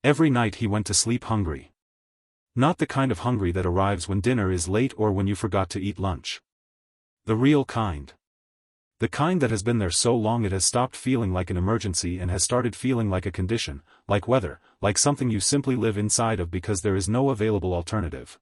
Every night he went to sleep hungry. Not the kind of hungry that arrives when dinner is late or when you forgot to eat lunch. The real kind. The kind that has been there so long it has stopped feeling like an emergency and has started feeling like a condition, like weather, like something you simply live inside of because there is no available alternative.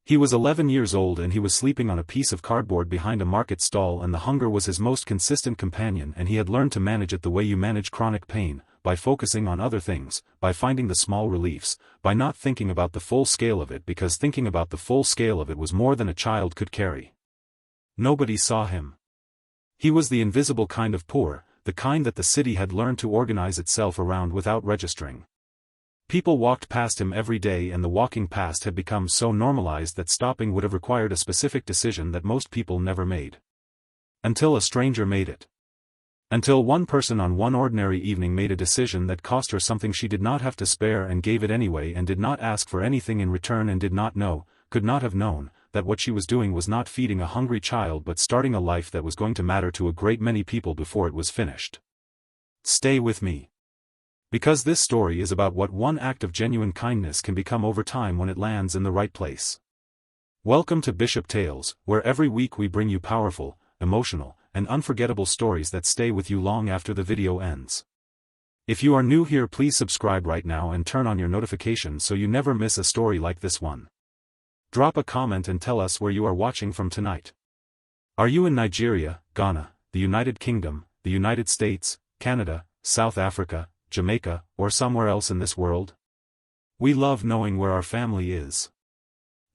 He was 11 years old and he was sleeping on a piece of cardboard behind a market stall, and the hunger was his most consistent companion, and he had learned to manage it the way you manage chronic pain, by focusing on other things, by finding the small reliefs, by not thinking about the full scale of it, because thinking about the full scale of it was more than a child could carry. Nobody saw him. He was the invisible kind of poor, the kind that the city had learned to organize itself around without registering. People walked past him every day, and the walking past had become so normalized that stopping would have required a specific decision that most people never made. Until a stranger made it. Until one person on one ordinary evening made a decision that cost her something she did not have to spare and gave it anyway, and did not ask for anything in return, and did not know, could not have known, that what she was doing was not feeding a hungry child but starting a life that was going to matter to a great many people before it was finished. Stay with me. Because this story is about what one act of genuine kindness can become over time when it lands in the right place. Welcome to Bishop Tales, where every week we bring you powerful, emotional, and unforgettable stories that stay with you long after the video ends. If you are new here, please subscribe right now and turn on your notifications so you never miss a story like this one. Drop a comment and tell us where you are watching from tonight. Are you in Nigeria, Ghana, the United Kingdom, the United States, Canada, South Africa, Jamaica, or somewhere else in this world? We love knowing where our family is.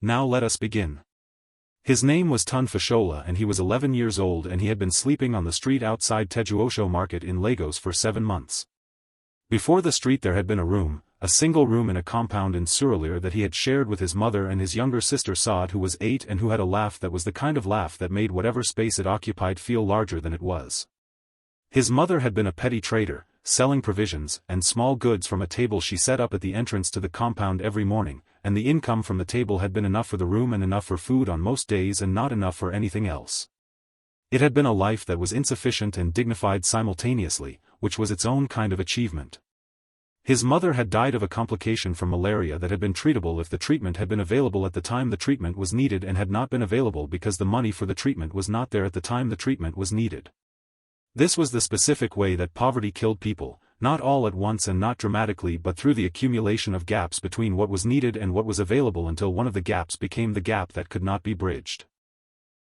Now let us begin. His name was Tunde Fashola and he was 11 years old, and he had been sleeping on the street outside Tejuosho Market in Lagos for 7 months. Before the street there had been a single room in a compound in Surulere that he had shared with his mother and his younger sister Saad, who was 8 and who had a laugh that was the kind of laugh that made whatever space it occupied feel larger than it was. His mother had been a petty trader, selling provisions and small goods from a table she set up at the entrance to the compound every morning, and the income from the table had been enough for the room and enough for food on most days and not enough for anything else. It had been a life that was insufficient and dignified simultaneously, which was its own kind of achievement. His mother had died of a complication from malaria that had been treatable if the treatment had been available at the time the treatment was needed, and had not been available because the money for the treatment was not there at the time the treatment was needed. This was the specific way that poverty killed people, not all at once and not dramatically, but through the accumulation of gaps between what was needed and what was available, until one of the gaps became the gap that could not be bridged.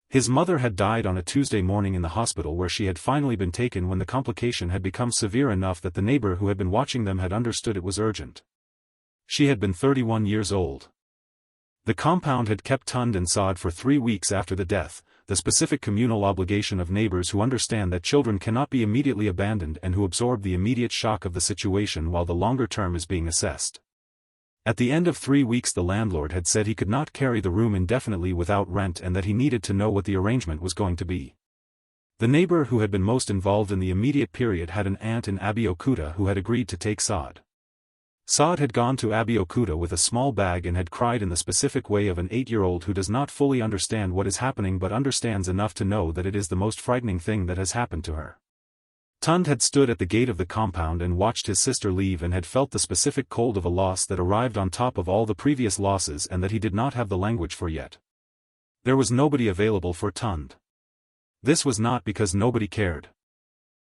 His mother had died on a Tuesday morning in the hospital, where she had finally been taken when the complication had become severe enough that the neighbor who had been watching them had understood it was urgent. She had been 31 years old. The compound had kept Tunde and Saad for 3 weeks after the death, the specific communal obligation of neighbors who understand that children cannot be immediately abandoned and who absorb the immediate shock of the situation while the longer term is being assessed. At the end of 3 weeks the landlord had said he could not carry the room indefinitely without rent, and that he needed to know what the arrangement was going to be. The neighbor who had been most involved in the immediate period had an aunt in Abeokuta who had agreed to take Saad. Saad had gone to Abeokuta with a small bag and had cried in the specific way of an 8-year-old who does not fully understand what is happening but understands enough to know that it is the most frightening thing that has happened to her. Tunde had stood at the gate of the compound and watched his sister leave, and had felt the specific cold of a loss that arrived on top of all the previous losses and that he did not have the language for yet. There was nobody available for Tunde. This was not because nobody cared.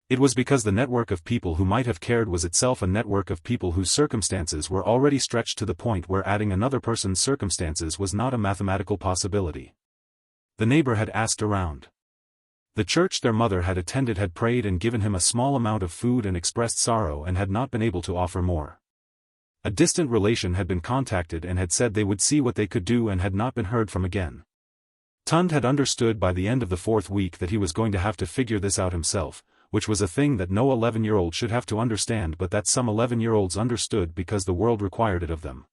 It was because the network of people who might have cared was itself a network of people whose circumstances were already stretched to the point where adding another person's circumstances was not a mathematical possibility. The neighbor had asked around. The church their mother had attended had prayed and given him a small amount of food and expressed sorrow, and had not been able to offer more. A distant relation had been contacted and had said they would see what they could do, and had not been heard from again. Tunde had understood by the end of the 4th week that he was going to have to figure this out himself, which was a thing that no 11-year-old should have to understand, but that some 11-year-olds understood because the world required it of them.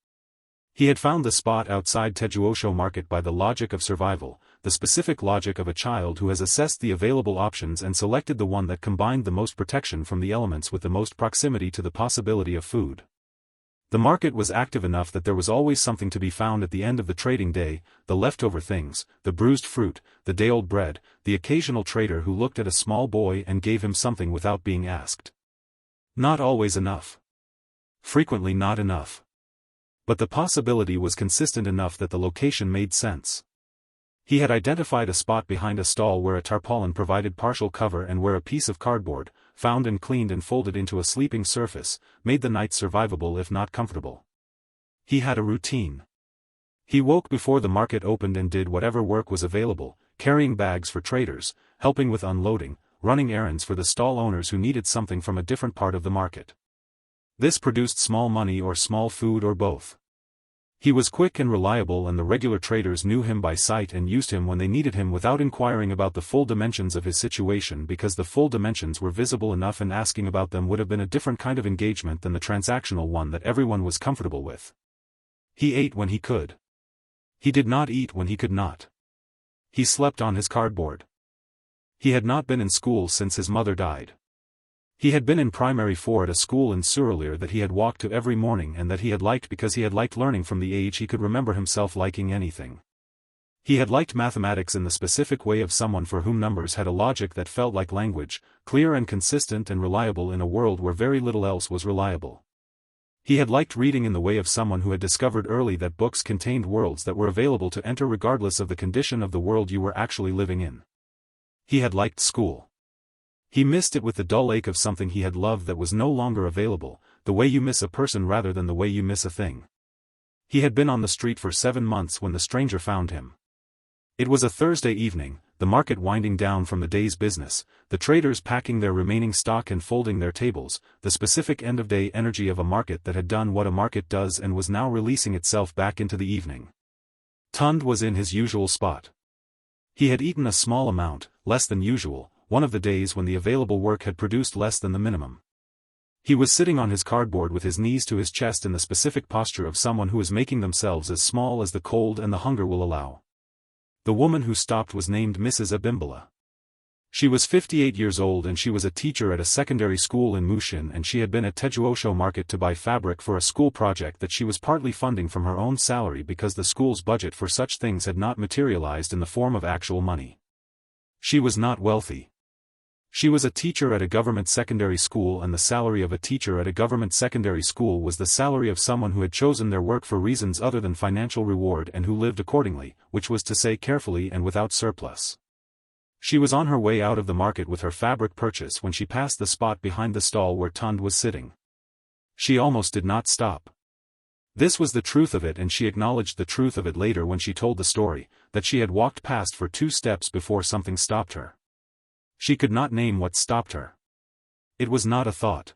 He had found the spot outside Tejuosho Market by the logic of survival, the specific logic of a child who has assessed the available options and selected the one that combined the most protection from the elements with the most proximity to the possibility of food. The market was active enough that there was always something to be found at the end of the trading day, the leftover things, the bruised fruit, the day-old bread, the occasional trader who looked at a small boy and gave him something without being asked. Not always enough. frequently not enough. But the possibility was consistent enough that the location made sense. He had identified a spot behind a stall where a tarpaulin provided partial cover and where a piece of cardboard, found and cleaned and folded into a sleeping surface, made the night survivable if not comfortable. He had a routine. He woke before the market opened and did whatever work was available, carrying bags for traders, helping with unloading, running errands for the stall owners who needed something from a different part of the market. This produced small money or small food or both. He was quick and reliable, and the regular traders knew him by sight and used him when they needed him without inquiring about the full dimensions of his situation, because the full dimensions were visible enough and asking about them would have been a different kind of engagement than the transactional one that everyone was comfortable with. He ate when he could. He did not eat when he could not. He slept on his cardboard. He had not been in school since his mother died. He had been in primary 4 at a school in Surelier that he had walked to every morning and that he had liked because he had liked learning from the age he could remember himself liking anything. He had liked mathematics in the specific way of someone for whom numbers had a logic that felt like language, clear and consistent and reliable in a world where very little else was reliable. He had liked reading in the way of someone who had discovered early that books contained worlds that were available to enter regardless of the condition of the world you were actually living in. He had liked school. He missed it with the dull ache of something he had loved that was no longer available, the way you miss a person rather than the way you miss a thing. He had been on the street for 7 months when the stranger found him. It was a Thursday evening, the market winding down from the day's business, the traders packing their remaining stock and folding their tables, the specific end-of-day energy of a market that had done what a market does and was now releasing itself back into the evening. Tunde was in his usual spot. He had eaten a small amount, less than usual, one of the days when the available work had produced less than the minimum. He was sitting on his cardboard with his knees to his chest in the specific posture of someone who is making themselves as small as the cold and the hunger will allow. The woman who stopped was named Mrs. Abimbala. She was 58 years old and she was a teacher at a secondary school in Mushin, and she had been at Tejuosho market to buy fabric for a school project that she was partly funding from her own salary because the school's budget for such things had not materialized in the form of actual money. She was not wealthy. She was a teacher at a government secondary school, and the salary of a teacher at a government secondary school was the salary of someone who had chosen their work for reasons other than financial reward and who lived accordingly, which was to say carefully and without surplus. She was on her way out of the market with her fabric purchase when she passed the spot behind the stall where Tunde was sitting. She almost did not stop. This was the truth of it, and she acknowledged the truth of it later when she told the story, that she had walked past for 2 steps before something stopped her. She could not name what stopped her. It was not a thought.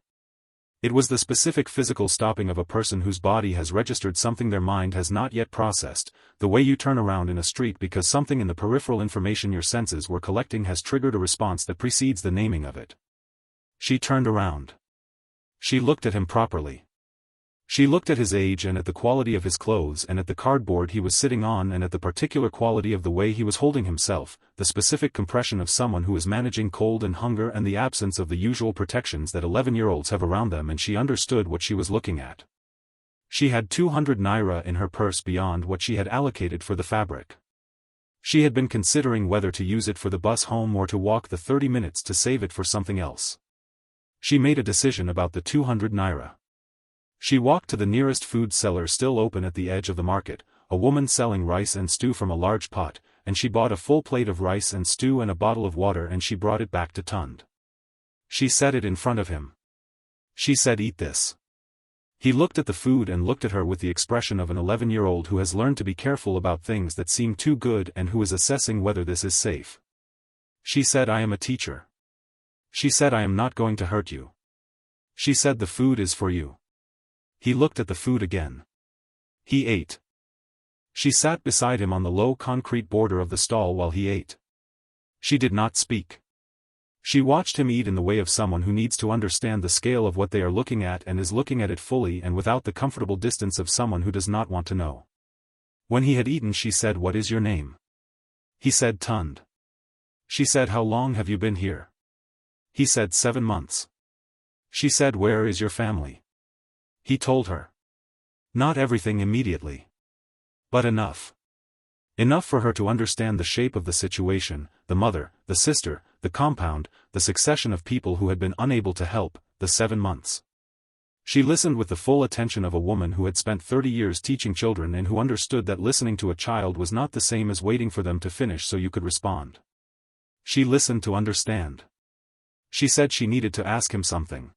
It was the specific physical stopping of a person whose body has registered something their mind has not yet processed, the way you turn around in a street because something in the peripheral information your senses were collecting has triggered a response that precedes the naming of it. She turned around. She looked at him properly. She looked at his age and at the quality of his clothes and at the cardboard he was sitting on and at the particular quality of the way he was holding himself, the specific compression of someone who is managing cold and hunger and the absence of the usual protections that 11-year-olds have around them, and she understood what she was looking at. She had 200 naira in her purse beyond what she had allocated for the fabric. She had been considering whether to use it for the bus home or to walk the 30 minutes to save it for something else. She made a decision about the 200 naira. She walked to the nearest food seller still open at the edge of the market, a woman selling rice and stew from a large pot, and she bought a full plate of rice and stew and a bottle of water, and she brought it back to Tunde. She set it in front of him. She said, "Eat this." He looked at the food and looked at her with the expression of an 11-year-old who has learned to be careful about things that seem too good and who is assessing whether this is safe. She said, "I am a teacher." She said, "I am not going to hurt you." She said, "The food is for you." He looked at the food again. He ate. She sat beside him on the low concrete border of the stall while he ate. She did not speak. She watched him eat in the way of someone who needs to understand the scale of what they are looking at and is looking at it fully and without the comfortable distance of someone who does not want to know. When he had eaten, she said, "What is your name?" He said, "Tunde." She said, "How long have you been here?" He said, 7 months. She said, "Where is your family?" He told her. Not everything immediately. But enough. Enough for her to understand the shape of the situation, the mother, the sister, the compound, the succession of people who had been unable to help, the 7 months. She listened with the full attention of a woman who had spent 30 years teaching children and who understood that listening to a child was not the same as waiting for them to finish so you could respond. She listened to understand. She said she needed to ask him something.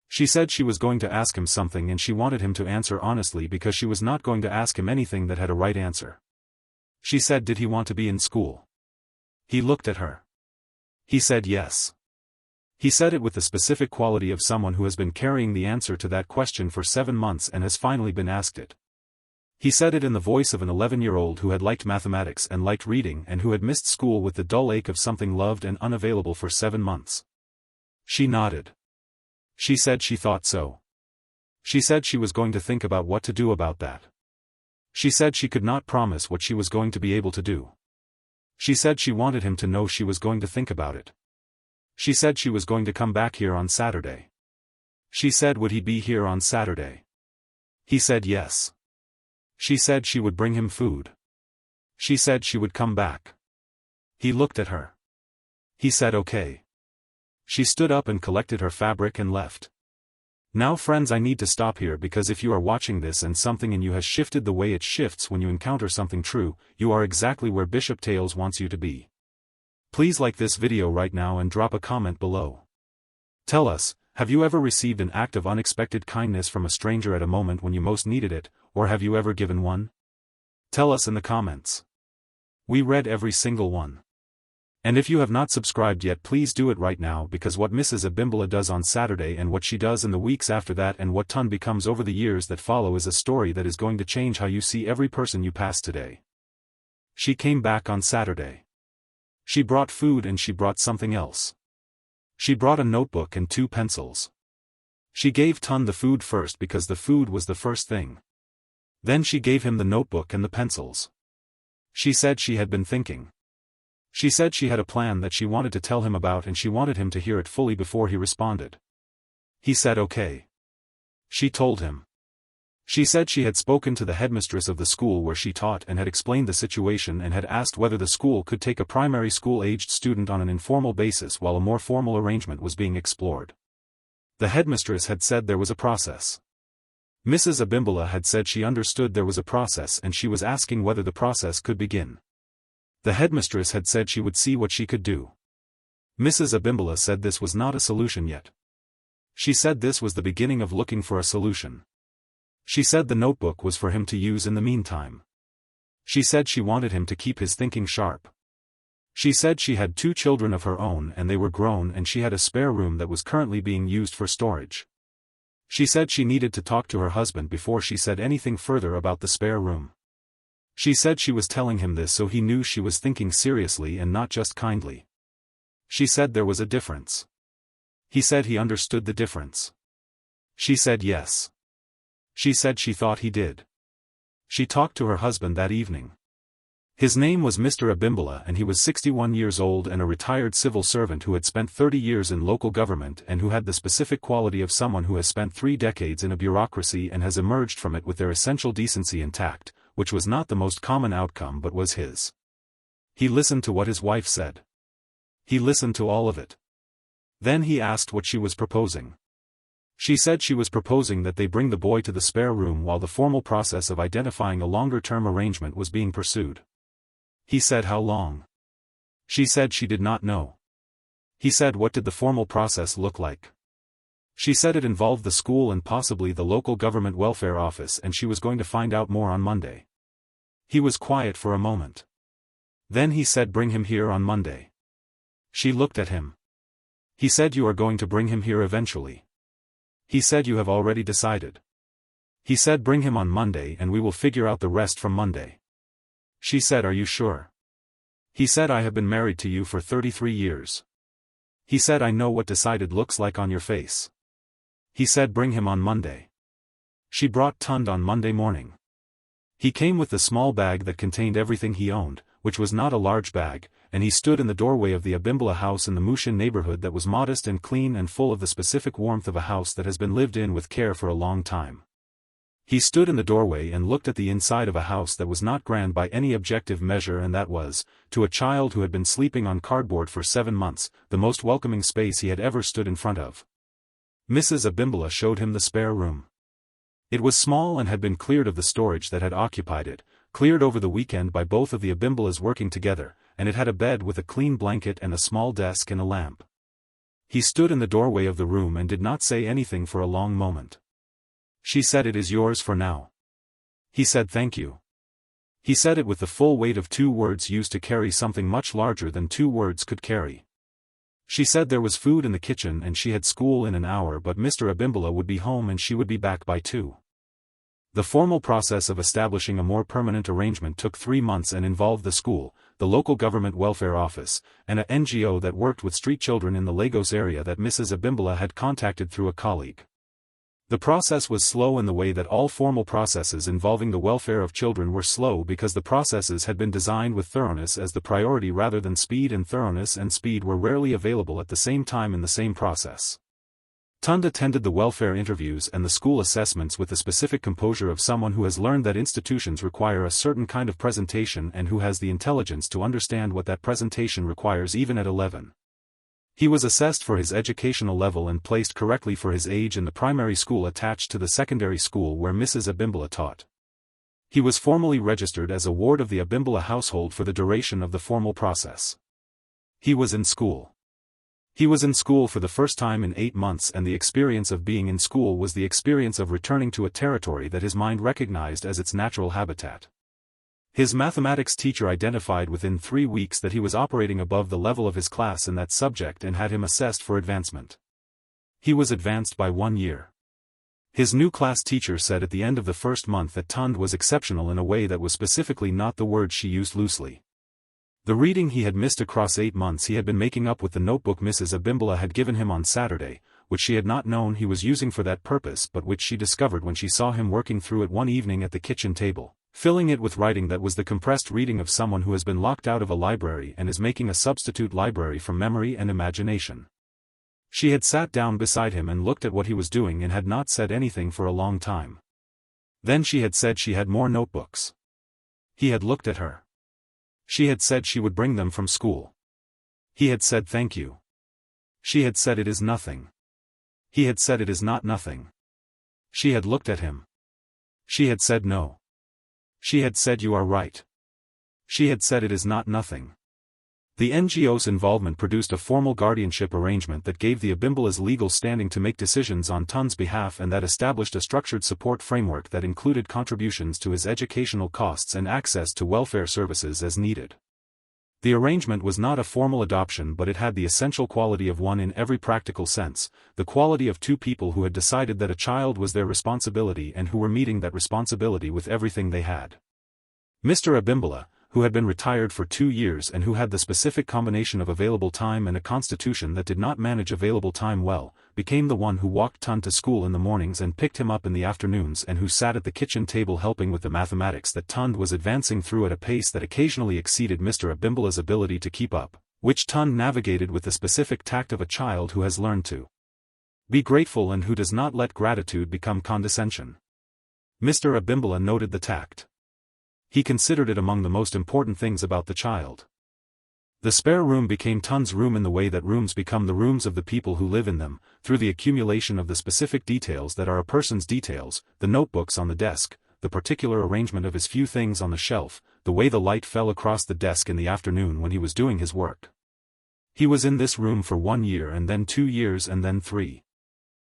She said she was going to ask him something and she wanted him to answer honestly because she was not going to ask him anything that had a right answer. She said, did he want to be in school? He looked at her. He said yes. He said it with the specific quality of someone who has been carrying the answer to that question for 7 months and has finally been asked it. He said it in the voice of an 11-year-old who had liked mathematics and liked reading and who had missed school with the dull ache of something loved and unavailable for 7 months. She nodded. She said she thought so. She said she was going to think about what to do about that. She said she could not promise what she was going to be able to do. She said she wanted him to know she was going to think about it. She said she was going to come back here on Saturday. She said would he be here on Saturday? He said yes. She said she would bring him food. She said she would come back. He looked at her. He said okay. She stood up and collected her fabric and left. Now friends, I need to stop here because if you are watching this and something in you has shifted the way it shifts when you encounter something true, you are exactly where Bishop Tales wants you to be. Please like this video right now and drop a comment below. Tell us, have you ever received an act of unexpected kindness from a stranger at a moment when you most needed it, or have you ever given one? Tell us in the comments. We read every single one. And if you have not subscribed yet, please do it right now because what Mrs. Abimbala does on Saturday and what she does in the weeks after that and what Tunde becomes over the years that follow is a story that is going to change how you see every person you pass today. She came back on Saturday. She brought food and she brought something else. She brought a notebook and 2 pencils. She gave Tunde the food first because the food was the first thing. Then she gave him the notebook and the pencils. She said she had been thinking. She said she had a plan that she wanted to tell him about and she wanted him to hear it fully before he responded. He said okay. She told him. She said she had spoken to the headmistress of the school where she taught and had explained the situation and had asked whether the school could take a primary school-aged student on an informal basis while a more formal arrangement was being explored. The headmistress had said there was a process. Mrs. Abimbala had said she understood there was a process and she was asking whether the process could begin. The headmistress had said she would see what she could do. Mrs. Abimbala said this was not a solution yet. She said this was the beginning of looking for a solution. She said the notebook was for him to use in the meantime. She said she wanted him to keep his thinking sharp. She said she had 2 children of her own and they were grown and she had a spare room that was currently being used for storage. She said she needed to talk to her husband before she said anything further about the spare room. She said she was telling him this so he knew she was thinking seriously and not just kindly. She said there was a difference. He said he understood the difference. She said yes. She said she thought he did. She talked to her husband that evening. His name was Mr. Abimbala and he was 61 years old and a retired civil servant who had spent 30 years in local government and who had the specific quality of someone who has spent 3 decades in a bureaucracy and has emerged from it with their essential decency intact, which was not the most common outcome but was his. He listened to what his wife said. He listened to all of it. Then he asked what she was proposing. She said she was proposing that they bring the boy to the spare room while the formal process of identifying a longer-term arrangement was being pursued. He said how long? She said she did not know. He said what did the formal process look like? She said it involved the school and possibly the local government welfare office and she was going to find out more on Monday. He was quiet for a moment. Then he said bring him here on Monday. She looked at him. He said you are going to bring him here eventually. He said you have already decided. He said bring him on Monday and we will figure out the rest from Monday. She said are you sure? He said I have been married to you for 33 years. He said I know what decided looks like on your face. He said bring him on Monday. She brought Tunde on Monday morning. He came with the small bag that contained everything he owned, which was not a large bag, and he stood in the doorway of the Abimbala house in the Mushin neighborhood that was modest and clean and full of the specific warmth of a house that has been lived in with care for a long time. He stood in the doorway and looked at the inside of a house that was not grand by any objective measure and that was, to a child who had been sleeping on cardboard for 7 months, the most welcoming space he had ever stood in front of. Mrs. Abimbala showed him the spare room. It was small and had been cleared of the storage that had occupied it, cleared over the weekend by both of the Abimbalas working together, and it had a bed with a clean blanket and a small desk and a lamp. He stood in the doorway of the room and did not say anything for a long moment. She said, "It is yours for now." He said, "Thank you." He said it with the full weight of 2 words used to carry something much larger than 2 words could carry. She said there was food in the kitchen and she had school in an hour, but Mr. Abimbala would be home and she would be back by 2. The formal process of establishing a more permanent arrangement took 3 months and involved the school, the local government welfare office, and a NGO that worked with street children in the Lagos area that Mrs. Abimbala had contacted through a colleague. The process was slow in the way that all formal processes involving the welfare of children were slow, because the processes had been designed with thoroughness as the priority rather than speed, and thoroughness and speed were rarely available at the same time in the same process. Tunde attended the welfare interviews and the school assessments with the specific composure of someone who has learned that institutions require a certain kind of presentation and who has the intelligence to understand what that presentation requires even at 11. He was assessed for his educational level and placed correctly for his age in the primary school attached to the secondary school where Mrs. Abimbala taught. He was formally registered as a ward of the Abimbala household for the duration of the formal process. He was in school. He was in school for the first time in 8 months, and the experience of being in school was the experience of returning to a territory that his mind recognized as its natural habitat. His mathematics teacher identified within 3 weeks that he was operating above the level of his class in that subject and had him assessed for advancement. He was advanced by 1 year. His new class teacher said at the end of the first month that Tunde was exceptional in a way that was specifically not the word she used loosely. The reading he had missed across 8 months he had been making up with the notebook Mrs. Abimbala had given him on Saturday, which she had not known he was using for that purpose but which she discovered when she saw him working through it one evening at the kitchen table, filling it with writing that was the compressed reading of someone who has been locked out of a library and is making a substitute library from memory and imagination. She had sat down beside him and looked at what he was doing and had not said anything for a long time. Then she had said she had more notebooks. He had looked at her. She had said she would bring them from school. He had said thank you. She had said it is nothing. He had said it is not nothing. She had looked at him. She had said no. She had said you are right. She had said it is not nothing. The NGO's involvement produced a formal guardianship arrangement that gave the Abimbalas legal standing to make decisions on Tunde's behalf and that established a structured support framework that included contributions to his educational costs and access to welfare services as needed. The arrangement was not a formal adoption, but it had the essential quality of one in every practical sense, the quality of 2 people who had decided that a child was their responsibility and who were meeting that responsibility with everything they had. Mr. Abimbala, who had been retired for 2 years and who had the specific combination of available time and a constitution that did not manage available time well, became the one who walked Tunde to school in the mornings and picked him up in the afternoons, and who sat at the kitchen table helping with the mathematics that Tunde was advancing through at a pace that occasionally exceeded Mr. Abimbala's ability to keep up, which Tunde navigated with the specific tact of a child who has learned to be grateful and who does not let gratitude become condescension. Mr. Abimbala noted the tact. He considered it among the most important things about the child. The spare room became Tunde's room in the way that rooms become the rooms of the people who live in them, through the accumulation of the specific details that are a person's details, the notebooks on the desk, the particular arrangement of his few things on the shelf, the way the light fell across the desk in the afternoon when he was doing his work. He was in this room for 1 year and then 2 years and then 3.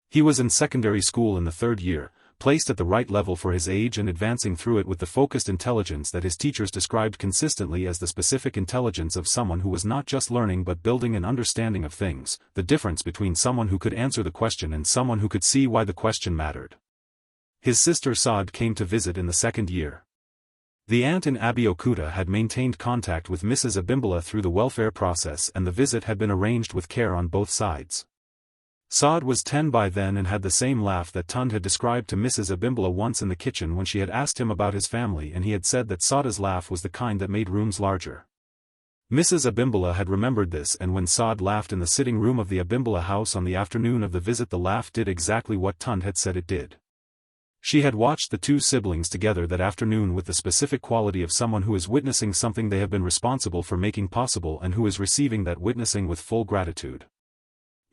He was in secondary school in the 3rd year, placed at the right level for his age and advancing through it with the focused intelligence that his teachers described consistently as the specific intelligence of someone who was not just learning but building an understanding of things, the difference between someone who could answer the question and someone who could see why the question mattered. His sister Saad came to visit in the 2nd year. The aunt in Abeokuta had maintained contact with Mrs. Abimbala through the welfare process, and the visit had been arranged with care on both sides. Saad was 10 by then and had the same laugh that Tunde had described to Mrs. Abimbala once in the kitchen when she had asked him about his family, and he had said that Saada's laugh was the kind that made rooms larger. Mrs. Abimbala had remembered this, and when Saad laughed in the sitting room of the Abimbala house on the afternoon of the visit, the laugh did exactly what Tunde had said it did. She had watched the 2 siblings together that afternoon with the specific quality of someone who is witnessing something they have been responsible for making possible and who is receiving that witnessing with full gratitude.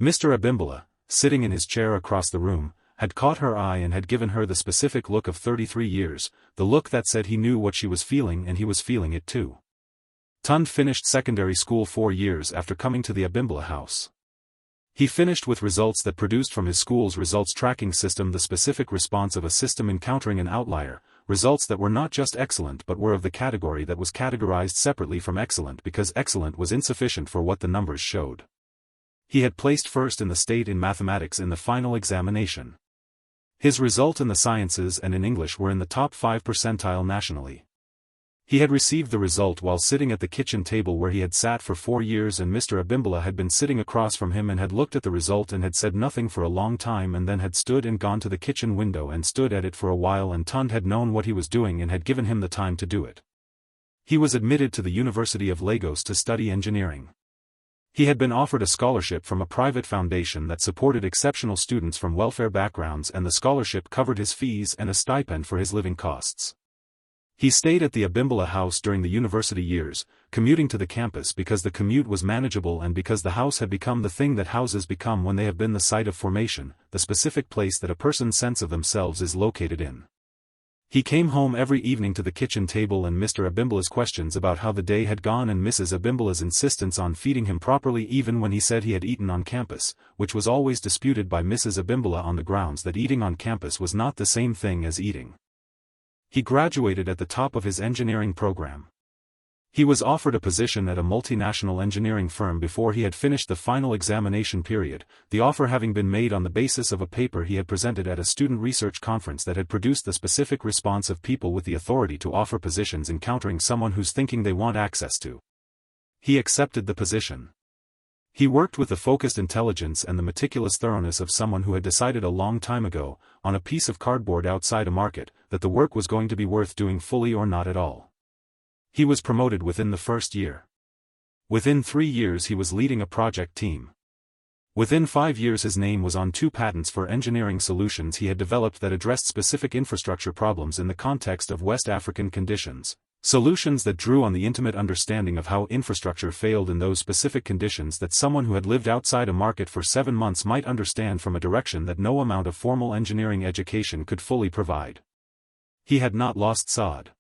Mr. Abimbala, sitting in his chair across the room, had caught her eye and had given her the specific look of 33 years, the look that said he knew what she was feeling and he was feeling it too. Tunde finished secondary school 4 years after coming to the Abimbala house. He finished with results that produced from his school's results tracking system the specific response of a system encountering an outlier, results that were not just excellent but were of the category that was categorized separately from excellent because excellent was insufficient for what the numbers showed. He had placed first in the state in mathematics in the final examination. His result in the sciences and in English were in the top 5 percentile nationally. He had received the result while sitting at the kitchen table where he had sat for 4 years, and Mr. Abimbala had been sitting across from him and had looked at the result and had said nothing for a long time and then had stood and gone to the kitchen window and stood at it for a while, and Tunde had known what he was doing and had given him the time to do it. He was admitted to the University of Lagos to study engineering. He had been offered a scholarship from a private foundation that supported exceptional students from welfare backgrounds, and the scholarship covered his fees and a stipend for his living costs. He stayed at the Abimbala house during the university years, commuting to the campus because the commute was manageable and because the house had become the thing that houses become when they have been the site of formation, the specific place that a person's sense of themselves is located in. He came home every evening to the kitchen table, and Mr. Abimbala's questions about how the day had gone and Mrs. Abimbala's insistence on feeding him properly even when he said he had eaten on campus, which was always disputed by Mrs. Abimbala on the grounds that eating on campus was not the same thing as eating. He graduated at the top of his engineering program. He was offered a position at a multinational engineering firm before he had finished the final examination period, the offer having been made on the basis of a paper he had presented at a student research conference that had produced the specific response of people with the authority to offer positions encountering someone whose thinking they want access to. He accepted the position. He worked with the focused intelligence and the meticulous thoroughness of someone who had decided a long time ago, on a piece of cardboard outside a market, that the work was going to be worth doing fully or not at all. He was promoted within the first year. Within 3 years he was leading a project team. Within 5 years his name was on 2 patents for engineering solutions he had developed that addressed specific infrastructure problems in the context of West African conditions. Solutions that drew on the intimate understanding of how infrastructure failed in those specific conditions that someone who had lived outside a market for 7 months might understand from a direction that no amount of formal engineering education could fully provide. He had not lost sod.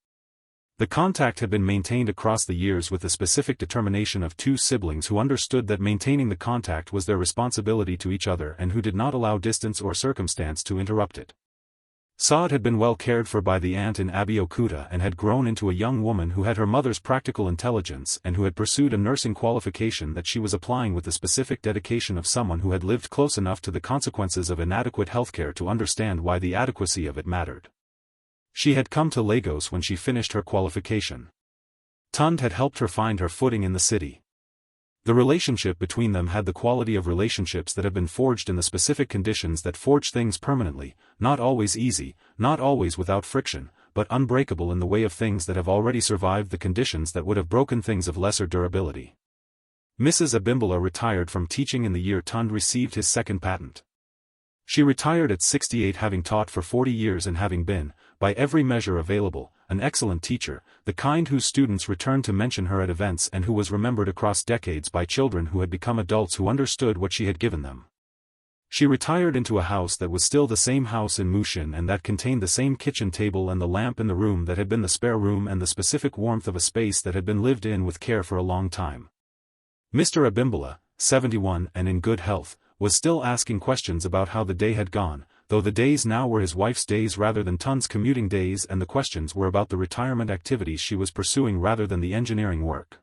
The contact had been maintained across the years with the specific determination of 2 siblings who understood that maintaining the contact was their responsibility to each other and who did not allow distance or circumstance to interrupt it. Saad had been well cared for by the aunt in Abeokuta and had grown into a young woman who had her mother's practical intelligence and who had pursued a nursing qualification that she was applying with the specific dedication of someone who had lived close enough to the consequences of inadequate healthcare to understand why the adequacy of it mattered. She had come to Lagos when she finished her qualification. Tunde had helped her find her footing in the city. The relationship between them had the quality of relationships that have been forged in the specific conditions that forge things permanently, not always easy, not always without friction, but unbreakable in the way of things that have already survived the conditions that would have broken things of lesser durability. Mrs. Abimbala retired from teaching in the year Tunde received his second patent. She retired at 68, having taught for 40 years and having been, by every measure available, an excellent teacher, the kind whose students returned to mention her at events and who was remembered across decades by children who had become adults who understood what she had given them. She retired into a house that was still the same house in Mushin and that contained the same kitchen table and the lamp in the room that had been the spare room and the specific warmth of a space that had been lived in with care for a long time. Mr. Abimbala, 71 and in good health, was still asking questions about how the day had gone, though the days now were his wife's days rather than Tunde's commuting days, and the questions were about the retirement activities she was pursuing rather than the engineering work.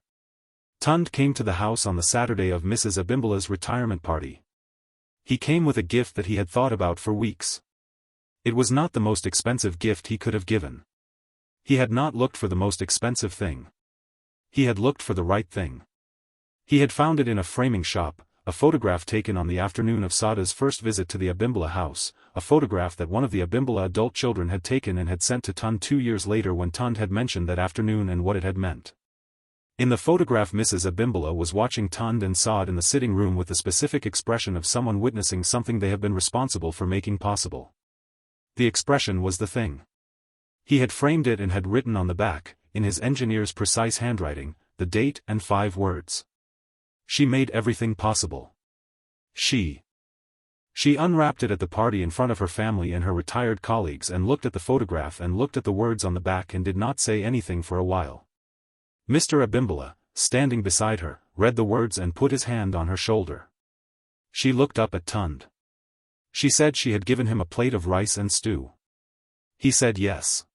Tunde came to the house on the Saturday of Mrs. Abimbala's retirement party. He came with a gift that he had thought about for weeks. It was not the most expensive gift he could have given. He had not looked for the most expensive thing. He had looked for the right thing. He had found it in a framing shop, a photograph taken on the afternoon of Sada's first visit to the Abimbala house, a photograph that one of the Abimbala adult children had taken and had sent to Tunde 2 years later when Tunde had mentioned that afternoon and what it had meant. In the photograph Mrs. Abimbala was watching Tunde and Saad in the sitting room with the specific expression of someone witnessing something they have been responsible for making possible. The expression was the thing. He had framed it and had written on the back, in his engineer's precise handwriting, the date and 5 words. She made everything possible. She. She unwrapped it at the party in front of her family and her retired colleagues and looked at the photograph and looked at the words on the back and did not say anything for a while. Mr. Abimbala, standing beside her, read the words and put his hand on her shoulder. She looked up at Tunde. She said she had given him a plate of rice and stew. He said yes.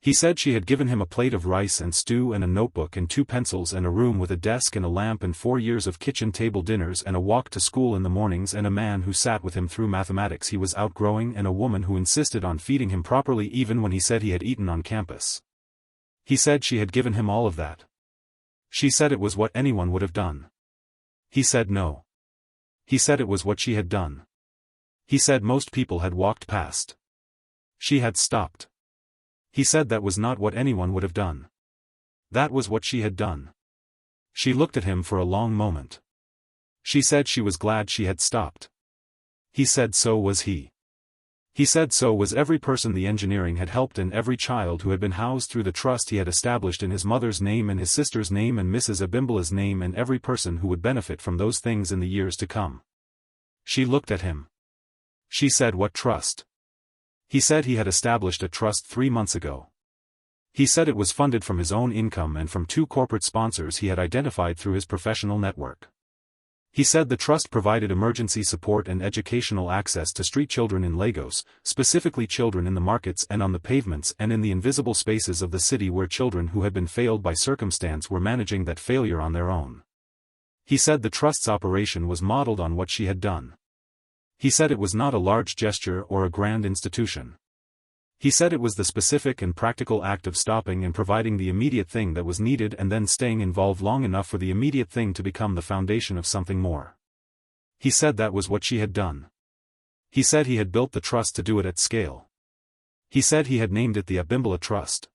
He said she had given him a plate of rice and stew and a notebook and 2 pencils and a room with a desk and a lamp and 4 years of kitchen table dinners and a walk to school in the mornings and a man who sat with him through mathematics he was outgrowing and a woman who insisted on feeding him properly even when he said he had eaten on campus. He said she had given him all of that. She said it was what anyone would have done. He said no. He said it was what she had done. He said most people had walked past. She had stopped. He said that was not what anyone would have done. That was what she had done. She looked at him for a long moment. She said she was glad she had stopped. He said so was he. He said so was every person the engineering had helped and every child who had been housed through the trust he had established in his mother's name and his sister's name and Mrs. Abimbala's name and every person who would benefit from those things in the years to come. She looked at him. She said what trust? He said he had established a trust 3 months ago. He said it was funded from his own income and from 2 corporate sponsors he had identified through his professional network. He said the trust provided emergency support and educational access to street children in Lagos, specifically children in the markets and on the pavements and in the invisible spaces of the city where children who had been failed by circumstance were managing that failure on their own. He said the trust's operation was modeled on what she had done. He said it was not a large gesture or a grand institution. He said it was the specific and practical act of stopping and providing the immediate thing that was needed and then staying involved long enough for the immediate thing to become the foundation of something more. He said that was what she had done. He said he had built the trust to do it at scale. He said he had named it the Abimbala Trust.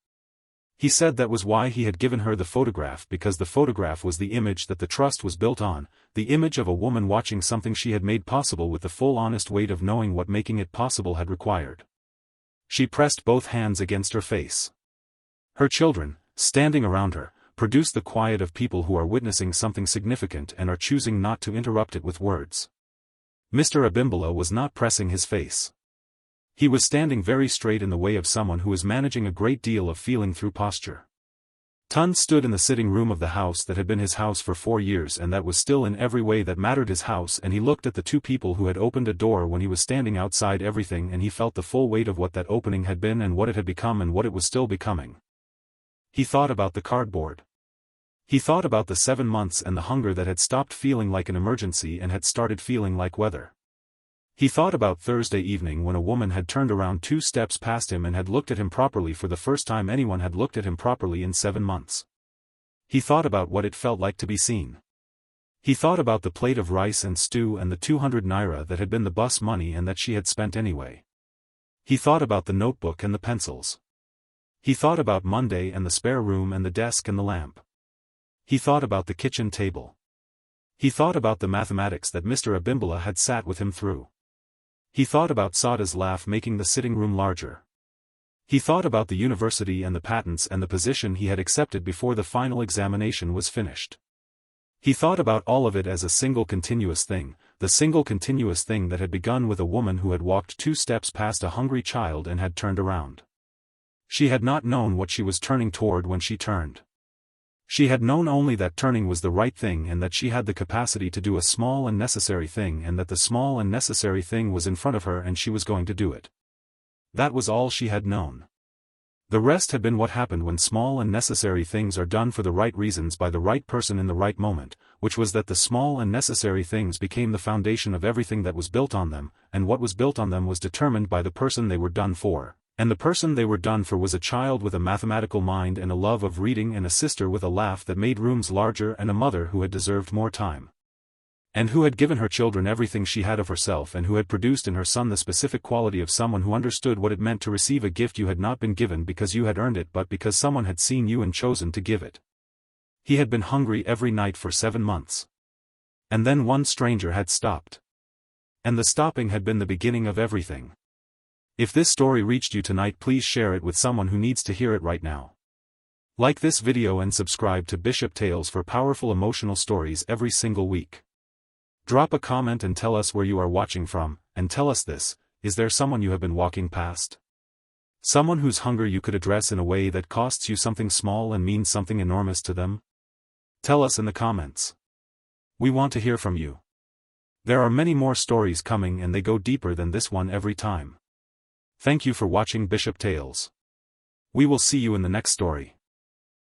He said that was why he had given her the photograph because the photograph was the image that the trust was built on, the image of a woman watching something she had made possible with the full honest weight of knowing what making it possible had required. She pressed both hands against her face. Her children, standing around her, produced the quiet of people who are witnessing something significant and are choosing not to interrupt it with words. Mr. Abimbala was not pressing his face. He was standing very straight in the way of someone who is managing a great deal of feeling through posture. Tunde stood in the sitting room of the house that had been his house for 4 years and that was still in every way that mattered his house and he looked at the 2 people who had opened a door when he was standing outside everything and he felt the full weight of what that opening had been and what it had become and what it was still becoming. He thought about the cardboard. He thought about the 7 months and the hunger that had stopped feeling like an emergency and had started feeling like weather. He thought about Thursday evening when a woman had turned around 2 steps past him and had looked at him properly for the first time anyone had looked at him properly in 7 months. He thought about what it felt like to be seen. He thought about the plate of rice and stew and the 200 naira that had been the bus money and that she had spent anyway. He thought about the notebook and the pencils. He thought about Monday and the spare room and the desk and the lamp. He thought about the kitchen table. He thought about the mathematics that Mr. Abimbala had sat with him through. He thought about Sada's laugh making the sitting room larger. He thought about the university and the patents and the position he had accepted before the final examination was finished. He thought about all of it as a single continuous thing, the single continuous thing that had begun with a woman who had walked 2 steps past a hungry child and had turned around. She had not known what she was turning toward when she turned. She had known only that turning was the right thing and that she had the capacity to do a small and necessary thing and that the small and necessary thing was in front of her and she was going to do it. That was all she had known. The rest had been what happened when small and necessary things are done for the right reasons by the right person in the right moment, which was that the small and necessary things became the foundation of everything that was built on them, and what was built on them was determined by the person they were done for. And the person they were done for was a child with a mathematical mind and a love of reading and a sister with a laugh that made rooms larger and a mother who had deserved more time. And who had given her children everything she had of herself and who had produced in her son the specific quality of someone who understood what it meant to receive a gift you had not been given because you had earned it but because someone had seen you and chosen to give it. He had been hungry every night for 7 months. And then one stranger had stopped. And the stopping had been the beginning of everything. If this story reached you tonight, please share it with someone who needs to hear it right now. Like this video and subscribe to Bishop Tales for powerful emotional stories every single week. Drop a comment and tell us where you are watching from, and tell us this: is there someone you have been walking past? Someone whose hunger you could address in a way that costs you something small and means something enormous to them? Tell us in the comments. We want to hear from you. There are many more stories coming and they go deeper than this one every time. Thank you for watching Bishop Tales. We will see you in the next story.